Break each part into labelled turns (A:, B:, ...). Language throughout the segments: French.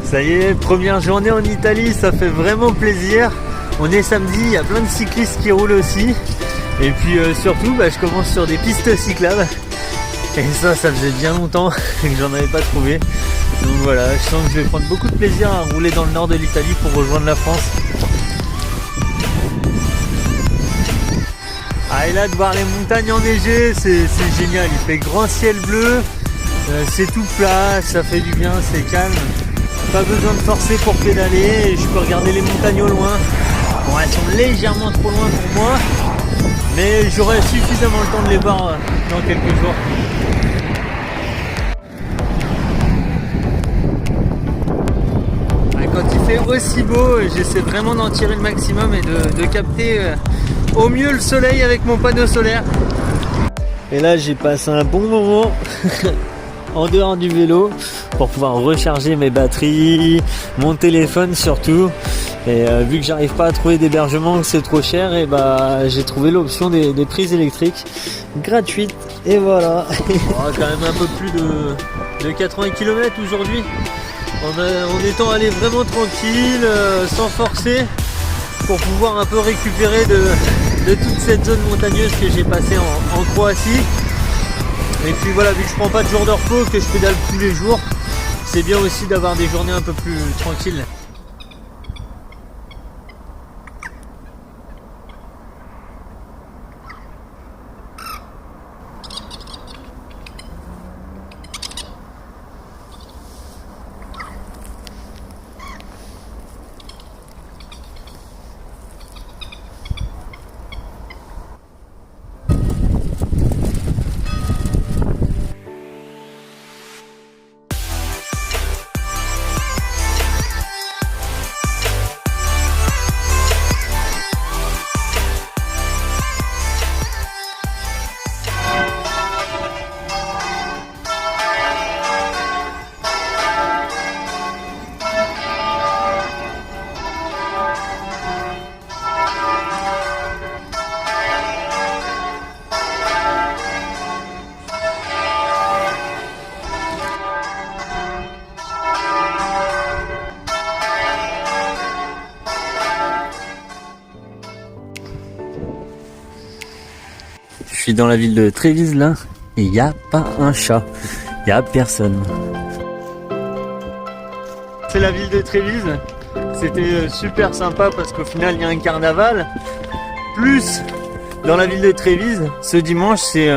A: Ça y est, première journée en Italie, ça fait vraiment plaisir. On est samedi, il y a plein de cyclistes qui roulent aussi. Et puis surtout, je commence sur des pistes cyclables. Et ça faisait bien longtemps que j'en avais pas trouvé. Donc voilà, je sens que je vais prendre beaucoup de plaisir à rouler dans le nord de l'Italie pour rejoindre la France. Ah, et là, de voir les montagnes enneigées, c'est génial. Il fait grand ciel bleu, c'est tout plat, ça fait du bien, c'est calme. Pas besoin de forcer pour pédaler, et je peux regarder les montagnes au loin. Bon, elles sont légèrement trop loin pour moi, mais j'aurai suffisamment le temps de les voir dans quelques jours. Quand il fait aussi beau, j'essaie vraiment d'en tirer le maximum et de capter au mieux le soleil avec mon panneau solaire. Et là, j'ai passé un bon moment en dehors du vélo pour pouvoir recharger mes batteries, mon téléphone surtout. Et vu que j'arrive pas à trouver d'hébergement, que c'est trop cher, et j'ai trouvé l'option des prises électriques gratuites. Et voilà. Quand même un peu plus de 80 km aujourd'hui. En étant allé vraiment tranquille, sans forcer, pour pouvoir un peu récupérer de toute cette zone montagneuse que j'ai passée en Croatie. Et puis voilà, vu que je prends pas de jour de repos, que je pédale tous les jours, c'est bien aussi d'avoir des journées un peu plus tranquilles. Je suis dans la ville de Trévise là, et il n'y a pas un chat, il n'y a personne. C'est la ville de Trévise, c'était super sympa parce qu'au final il y a un carnaval. Plus dans la ville de Trévise, ce dimanche c'est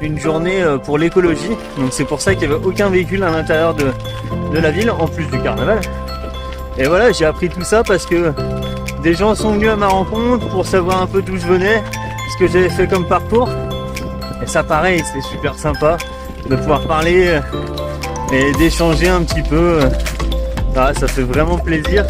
A: une journée pour l'écologie. Donc c'est pour ça qu'il n'y avait aucun véhicule à l'intérieur de la ville, en plus du carnaval. Et voilà, j'ai appris tout ça parce que des gens sont venus à ma rencontre pour savoir un peu d'où je venais, ce que j'avais fait comme parcours. Et ça pareil, c'est super sympa de pouvoir parler et d'échanger un petit peu. Ah, ça fait vraiment plaisir.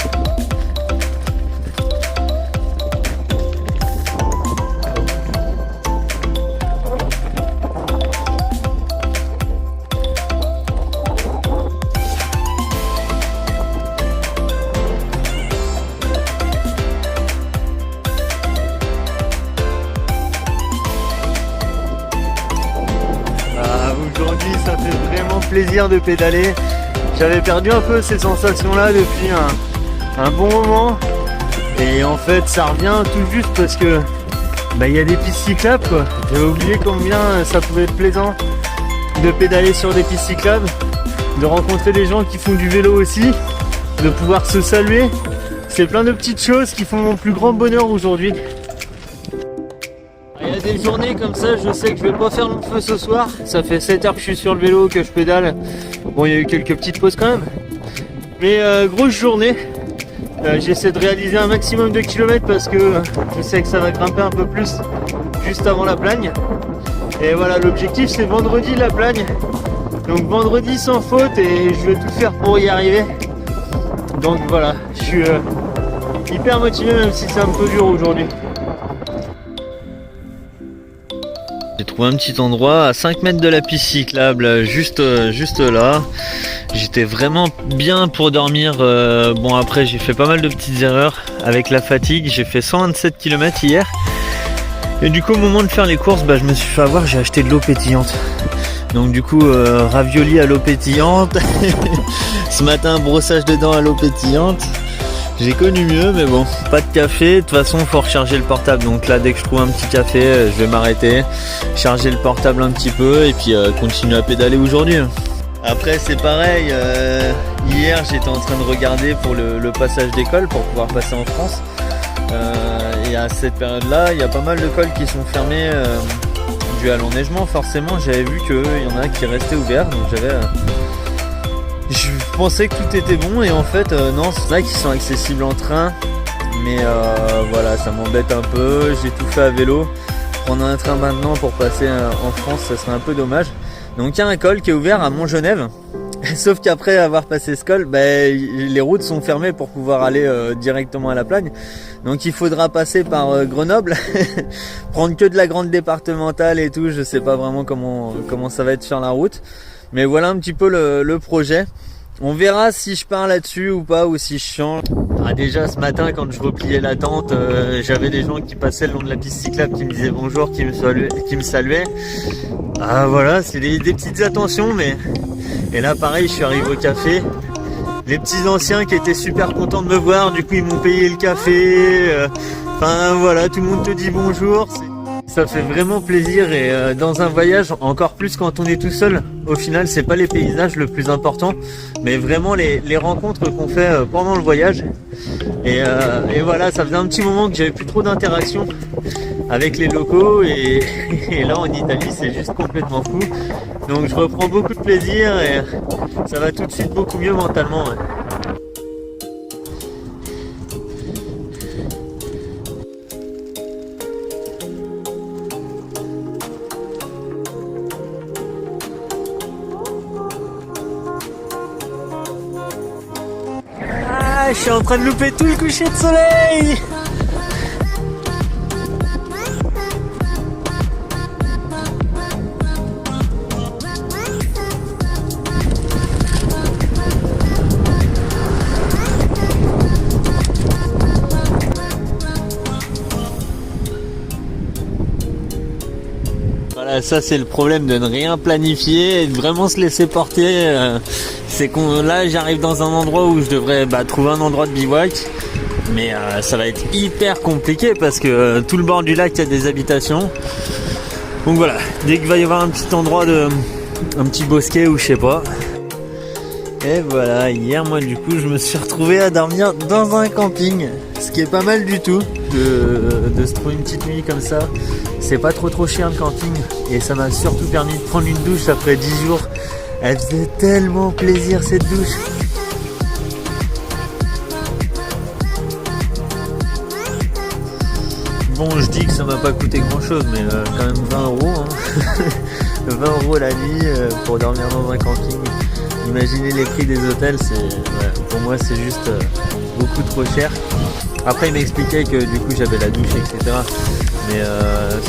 A: Aujourd'hui, ça fait vraiment plaisir de pédaler. J'avais perdu un peu ces sensations-là depuis un bon moment. Et en fait, ça revient tout juste parce que il y a des pistes cyclables, quoi. J'avais oublié combien ça pouvait être plaisant de pédaler sur des pistes cyclables, de rencontrer des gens qui font du vélo aussi, de pouvoir se saluer. C'est plein de petites choses qui font mon plus grand bonheur aujourd'hui. Il y a des journées comme ça, je sais que je vais pas faire long feu ce soir. Ça fait 7 heures que je suis sur le vélo, que je pédale. Bon, il y a eu quelques petites pauses quand même. Mais grosse journée. J'essaie de réaliser un maximum de kilomètres parce que je sais que ça va grimper un peu plus juste avant la Plagne. Et voilà, l'objectif c'est vendredi la Plagne. Donc vendredi sans faute et je vais tout faire pour y arriver. Donc voilà, je suis hyper motivé même si c'est un peu dur aujourd'hui. J'ai trouvé un petit endroit à 5 mètres de la piste cyclable, juste là. J'étais vraiment bien pour dormir. Bon, après j'ai fait pas mal de petites erreurs avec la fatigue. J'ai fait 127 km hier. Et du coup au moment de faire les courses, je me suis fait avoir, j'ai acheté de l'eau pétillante. Donc du coup ravioli à l'eau pétillante. Ce matin brossage de dents à l'eau pétillante. J'ai connu mieux, mais bon, pas de café. De toute façon faut recharger le portable, donc là dès que je trouve un petit café, je vais m'arrêter, charger le portable un petit peu et puis continuer à pédaler aujourd'hui. Après c'est pareil, hier j'étais en train de regarder pour le passage d'école pour pouvoir passer en France. Et à cette période-là, il y a pas mal d'écoles qui sont fermées dû à l'enneigement. Forcément, j'avais vu qu'il y en a qui restaient ouverts, donc je pensais que tout était bon et en fait non, c'est vrai qu'ils sont accessibles en train, mais voilà, ça m'embête un peu. J'ai tout fait à vélo. Prendre un train maintenant pour passer en France, ça serait un peu dommage. Donc il y a un col qui est ouvert à Montgenèvre. Sauf qu'après avoir passé ce col, les routes sont fermées pour pouvoir aller directement à la Plagne. Donc il faudra passer par Grenoble, prendre que de la grande départementale et tout. Je sais pas vraiment comment ça va être sur la route. Mais voilà un petit peu le projet. On verra si je pars là-dessus ou pas, ou si je change. Déjà ce matin quand je repliais la tente, j'avais des gens qui passaient le long de la piste cyclable qui me disaient bonjour, qui me saluaient. Ah voilà, c'est des petites attentions, mais... Et là pareil, je suis arrivé au café. Les petits anciens qui étaient super contents de me voir, du coup ils m'ont payé le café. Enfin voilà, tout le monde te dit bonjour. Ça fait vraiment plaisir et dans un voyage, encore plus quand on est tout seul, au final c'est pas les paysages le plus important, mais vraiment les rencontres qu'on fait pendant le voyage. Et voilà, ça faisait un petit moment que j'avais plus trop d'interaction avec les locaux et là en Italie c'est juste complètement fou. Donc je reprends beaucoup de plaisir et ça va tout de suite beaucoup mieux mentalement. Ouais. Ah, je suis en train de louper tout le coucher de soleil. Voilà, ça c'est le problème de ne rien planifier et de vraiment se laisser porter. C'est qu'on là j'arrive dans un endroit où je devrais trouver un endroit de bivouac, mais ça va être hyper compliqué parce que tout le bord du lac il y a des habitations. Donc voilà, dès qu'il va y avoir un petit endroit un petit bosquet ou je sais pas. Et voilà, hier moi du coup je me suis retrouvé à dormir dans un camping, ce qui est pas mal du tout de se trouver une petite nuit comme ça. C'est pas trop cher le camping et ça m'a surtout permis de prendre une douche après 10 jours. Elle faisait tellement plaisir cette douche. Bon, je dis que ça m'a pas coûté grand chose, mais quand même 20 €. Hein. 20 € la nuit pour dormir dans un camping. Imaginez les prix des hôtels, pour moi c'est juste beaucoup trop cher. Après il m'expliquait que du coup j'avais la douche, etc. Mais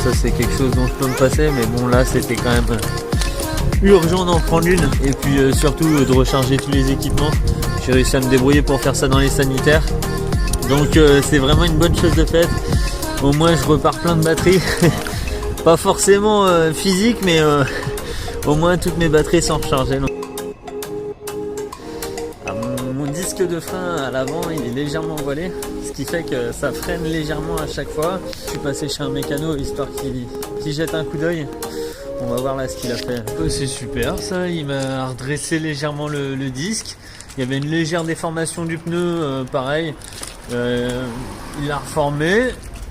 A: ça c'est quelque chose dont je peux me passer. Mais bon là c'était quand même urgent d'en prendre une. Et puis surtout de recharger tous les équipements. J'ai réussi à me débrouiller pour faire ça dans les sanitaires. Donc c'est vraiment une bonne chose de faite. Au moins je repars plein de batteries. Pas forcément physique, mais au moins toutes mes batteries sont rechargées. Mon disque de frein à l'avant il est légèrement voilé, ce qui fait que ça freine légèrement à chaque fois. Je suis passé chez un mécano histoire qu'il jette un coup d'œil. On va voir là ce qu'il a fait. C'est super ça, il m'a redressé légèrement le disque. Il y avait une légère déformation du pneu, pareil. Il l'a reformé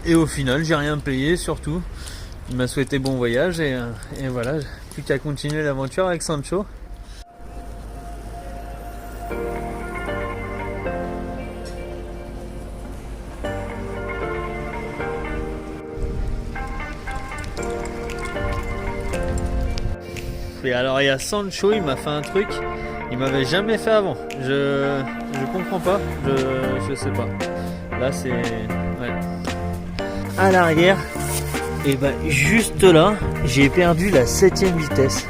A: et au final j'ai rien payé surtout. Il m'a souhaité bon voyage et voilà, plus qu'à continuer l'aventure avec Sancho. Et alors il y a Sancho, il m'a fait un truc, il m'avait jamais fait avant. Je comprends pas, je sais pas. Là c'est... Ouais. À l'arrière, et juste là, j'ai perdu la 7ème vitesse.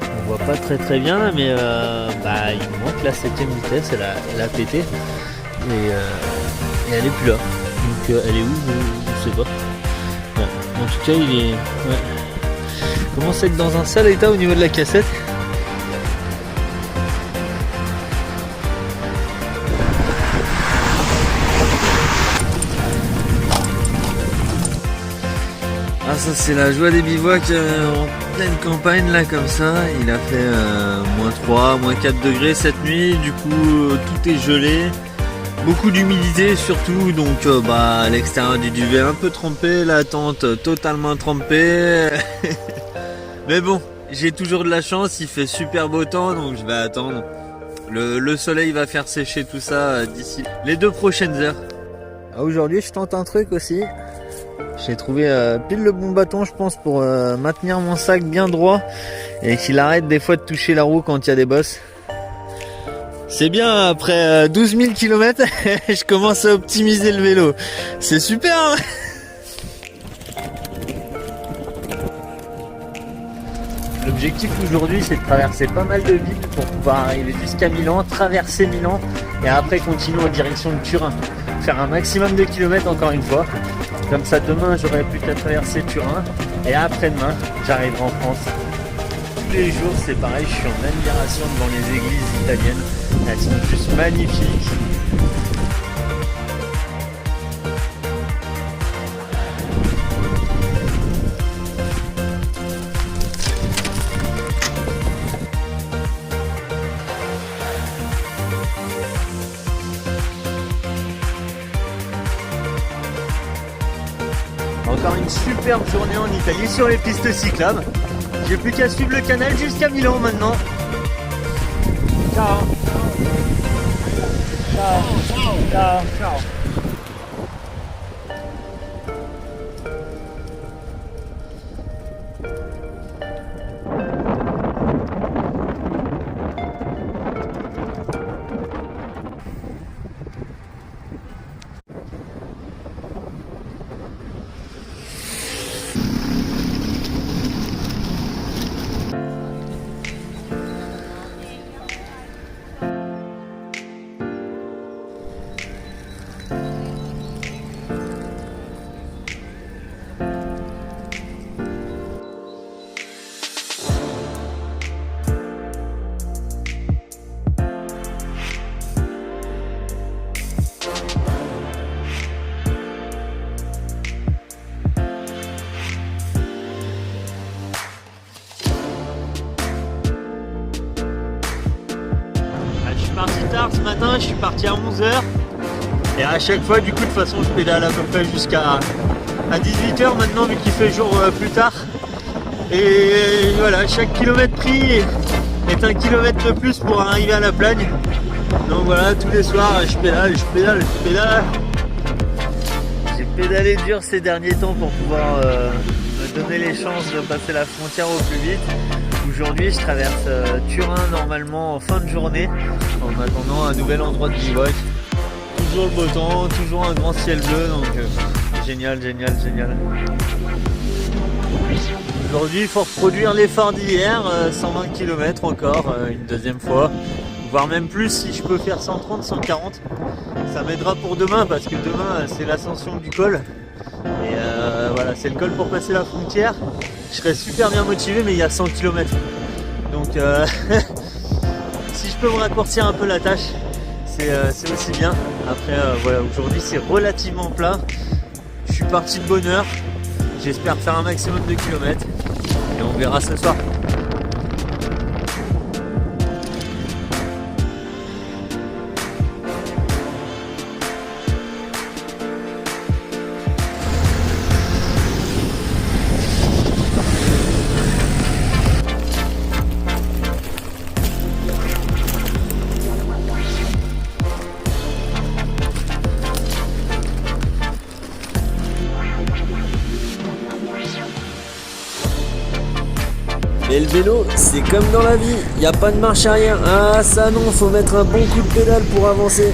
A: On voit pas très bien là, mais il me manque la 7ème vitesse, elle a pété. Et elle est plus là. Donc elle est où, je sais pas. Ouais. En tout cas, il est... Ouais. Il commence à être dans un sale état au niveau de la cassette. Ah, ça c'est la joie des bivouacs en pleine campagne là comme ça. Il a fait -3, -4 degrés cette nuit, du coup tout est gelé. Beaucoup d'humidité surtout, donc à l'extérieur du duvet un peu trempé, la tente totalement trempée. Mais bon, j'ai toujours de la chance, il fait super beau temps, donc je vais attendre. Le soleil va faire sécher tout ça d'ici les 2 prochaines heures. Aujourd'hui je tente un truc aussi. J'ai trouvé pile le bon bâton je pense pour maintenir mon sac bien droit et qu'il arrête des fois de toucher la roue quand il y a des bosses. C'est bien, après 12 000 km, je commence à optimiser le vélo. C'est super hein. L'objectif aujourd'hui c'est de traverser pas mal de villes pour pouvoir arriver jusqu'à Milan, traverser Milan et après continuer en direction de Turin. Faire un maximum de kilomètres encore une fois. Comme ça demain j'aurai plus qu'à traverser Turin et après-demain j'arriverai en France. Tous les jours c'est pareil, je suis en admiration devant les églises italiennes. Elles sont juste magnifiques. Encore une superbe journée en Italie sur les pistes cyclables. J'ai plus qu'à suivre le canal jusqu'à Milan maintenant. Ciao. Ciao. Ciao. Ciao. Tard ce matin, je suis parti à 11h et à chaque fois du coup de toute façon je pédale à peu près jusqu'à 18h maintenant vu qu'il fait jour plus tard et voilà, chaque kilomètre pris est un kilomètre de plus pour arriver à la Plagne. Donc voilà, tous les soirs je pédale. J'ai pédalé dur ces derniers temps pour pouvoir me donner les chances de passer la frontière au plus vite. Aujourd'hui je traverse Turin normalement en fin de journée en attendant un nouvel endroit de bivouac. Toujours le beau temps, toujours un grand ciel bleu, donc génial. Aujourd'hui il faut reproduire l'effort d'hier, 120 km encore une deuxième fois, voire même plus si je peux faire 130, 140. Ça m'aidera pour demain parce que demain c'est l'ascension du col. Et voilà, c'est le col pour passer la frontière. Je serais super bien motivé mais il y a 100 km. Donc si je peux me raccourcir un peu la tâche, c'est aussi bien. Après voilà, aujourd'hui c'est relativement plat. Je suis parti de bonne heure. J'espère faire un maximum de kilomètres. Et on verra ce soir.
B: Mais le vélo, c'est comme dans la vie, il n'y a pas de marche arrière. Ah ça non, faut mettre un bon coup de pédale pour avancer.